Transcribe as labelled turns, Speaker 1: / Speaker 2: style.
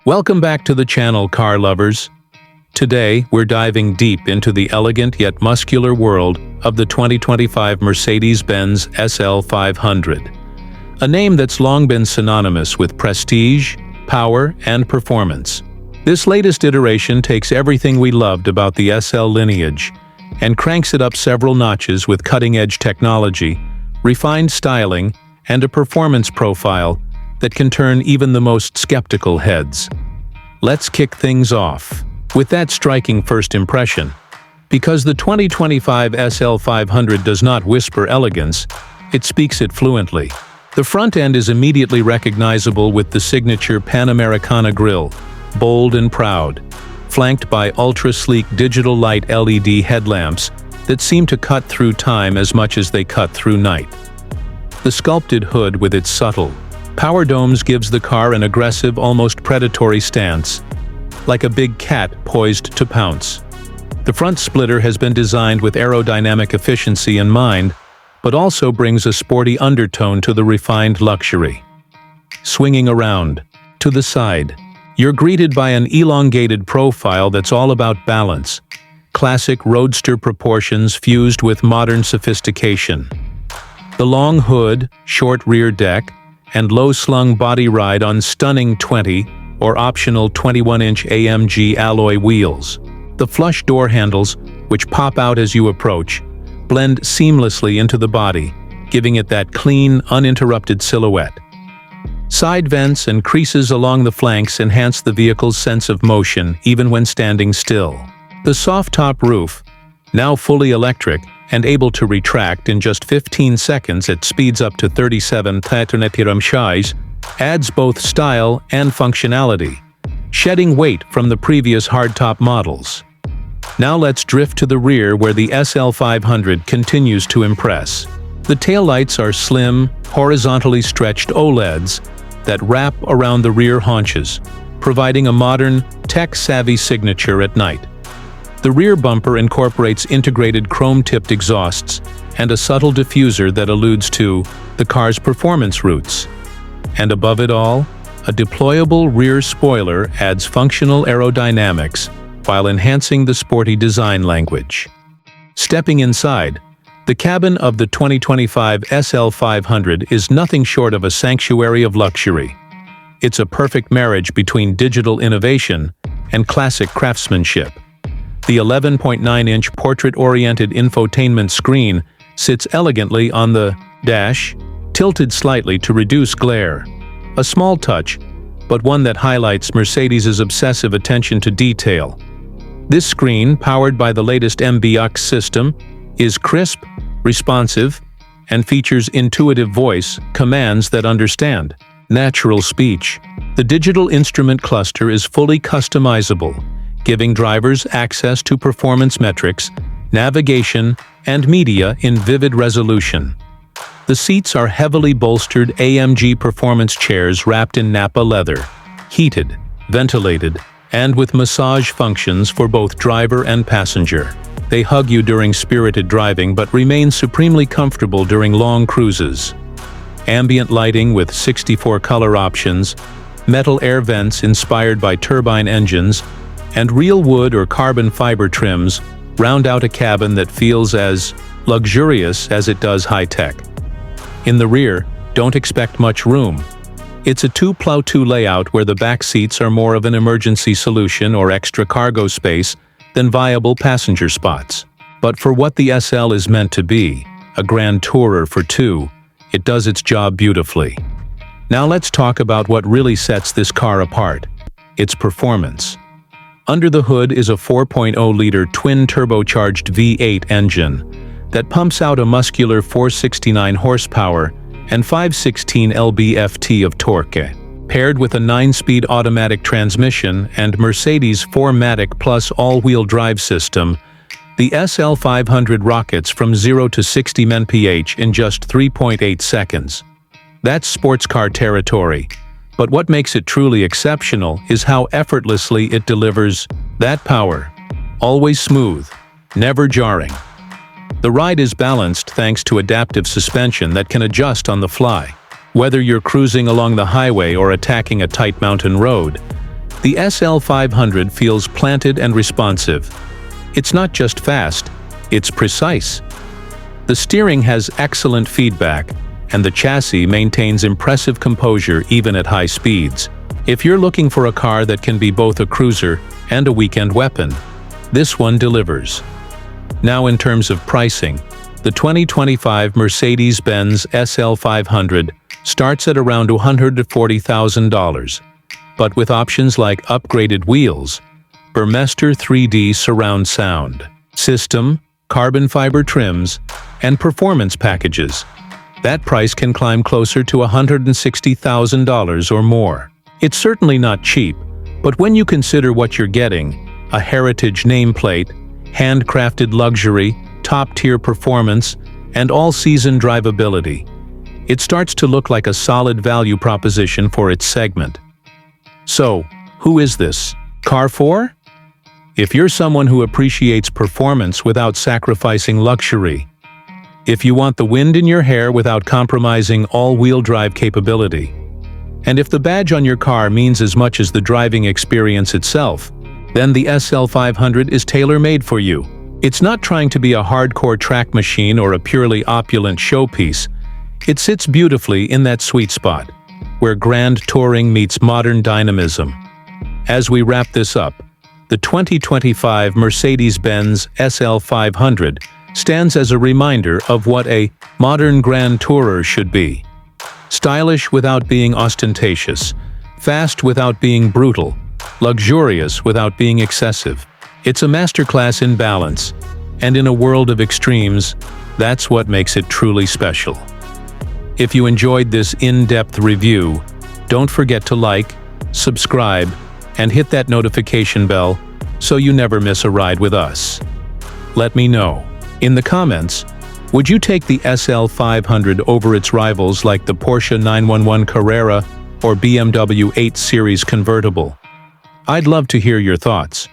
Speaker 1: Welcome back to the channel, car lovers. Today, we're diving deep into the elegant yet muscular world of the 2025 Mercedes Benz SL500, a name that's long been synonymous with prestige, power, and performance. This latest iteration takes everything we loved about the SL lineage and cranks it up several notches with cutting-edge technology, refined styling, and a performance profile that can turn even the most skeptical heads. Let's kick things off with that striking first impression. Because the 2025 SL500 does not whisper elegance, it speaks it fluently. The front end is immediately recognizable with the signature Panamericana grille, bold and proud, flanked by ultra-sleek digital light LED headlamps that seem to cut through time as much as they cut through night. The sculpted hood with its subtle power domes gives the car an aggressive, almost predatory stance, like a big cat poised to pounce. The front splitter has been designed with aerodynamic efficiency in mind, but also brings a sporty undertone to the refined luxury. Swinging around to the side, you're greeted by an elongated profile that's all about balance, classic roadster proportions fused with modern sophistication. The long hood, short rear deck, and low-slung body ride on stunning 20 or optional 21-inch AMG alloy wheels. The flush door handles, which pop out as you approach, blend seamlessly into the body, giving it that clean, uninterrupted silhouette. Side vents and creases along the flanks enhance the vehicle's sense of motion even when standing still. The soft-top roof, now fully electric and able to retract in just 15 seconds at speeds up to 37 km/h, adds both style and functionality, shedding weight from the previous hardtop models. Now let's drift to the rear where the SL500 continues to impress. The taillights are slim, horizontally stretched OLEDs that wrap around the rear haunches, providing a modern, tech-savvy signature at night. The rear bumper incorporates integrated chrome-tipped exhausts and a subtle diffuser that alludes to the car's performance roots. And above it all, a deployable rear spoiler adds functional aerodynamics while enhancing the sporty design language. Stepping inside, the cabin of the 2025 SL500 is nothing short of a sanctuary of luxury. It's a perfect marriage between digital innovation and classic craftsmanship. The 11.9-inch portrait-oriented infotainment screen sits elegantly on the dash, tilted slightly to reduce glare. A small touch, but one that highlights Mercedes's obsessive attention to detail. This screen, powered by the latest MBUX system, is crisp, responsive, and features intuitive voice commands that understand natural speech. The digital instrument cluster is fully customizable, giving drivers access to performance metrics, navigation, and media in vivid resolution. The seats are heavily bolstered AMG performance chairs wrapped in Nappa leather, heated, ventilated, and with massage functions for both driver and passenger. They hug you during spirited driving but remain supremely comfortable during long cruises. Ambient lighting with 64 color options, metal air vents inspired by turbine engines, and real wood or carbon fiber trims round out a cabin that feels as luxurious as it does high-tech. In the rear, don't expect much room. It's a 2+2 layout where the back seats are more of an emergency solution or extra cargo space than viable passenger spots. But for what the SL is meant to be, a grand tourer for two, it does its job beautifully. Now let's talk about what really sets this car apart: its performance. Under the hood is a 4.0-liter twin-turbocharged V8 engine that pumps out a muscular 469 horsepower and 516 lb-ft of torque. Paired with a 9-speed automatic transmission and Mercedes 4MATIC Plus all-wheel drive system, the SL500 rockets from 0 to 60 mph in just 3.8 seconds. That's sports car territory. But what makes it truly exceptional is how effortlessly it delivers that power. Always smooth, never jarring. The ride is balanced thanks to adaptive suspension that can adjust on the fly. Whether you're cruising along the highway or attacking a tight mountain road, The SL500 feels planted and responsive. It's not just fast, it's precise. The steering has excellent feedback, and the chassis maintains impressive composure even at high speeds. If you're looking for a car that can be both a cruiser and a weekend weapon, this one delivers. Now, in terms of pricing, the 2025 Mercedes Benz SL500 starts at around $140,000, but with options like upgraded wheels, Burmester 3D surround sound system, carbon fiber trims, and performance packages, that price can climb closer to $160,000 or more. It's certainly not cheap, but when you consider what you're getting, a heritage nameplate, handcrafted luxury, top-tier performance, and all-season drivability, it starts to look like a solid value proposition for its segment. So, who is this car for? If you're someone who appreciates performance without sacrificing luxury, if you want the wind in your hair without compromising all-wheel drive capability, and if the badge on your car means as much as the driving experience itself, then the SL500 is tailor-made for you. It's not trying to be a hardcore track machine or a purely opulent showpiece. It sits beautifully in that sweet spot, where grand touring meets modern dynamism. As we wrap this up, the 2025 Mercedes Benz SL500 stands as a reminder of what a modern grand tourer should be. Stylish without being ostentatious, fast without being brutal, luxurious without being excessive. It's a masterclass in balance, and in a world of extremes, that's what makes it truly special. If you enjoyed this in-depth review, don't forget to like, subscribe, and hit that notification bell so you never miss a ride with us. Let me know in the comments, would you take the SL500 over its rivals like the Porsche 911 Carrera or BMW 8 Series convertible? I'd love to hear your thoughts.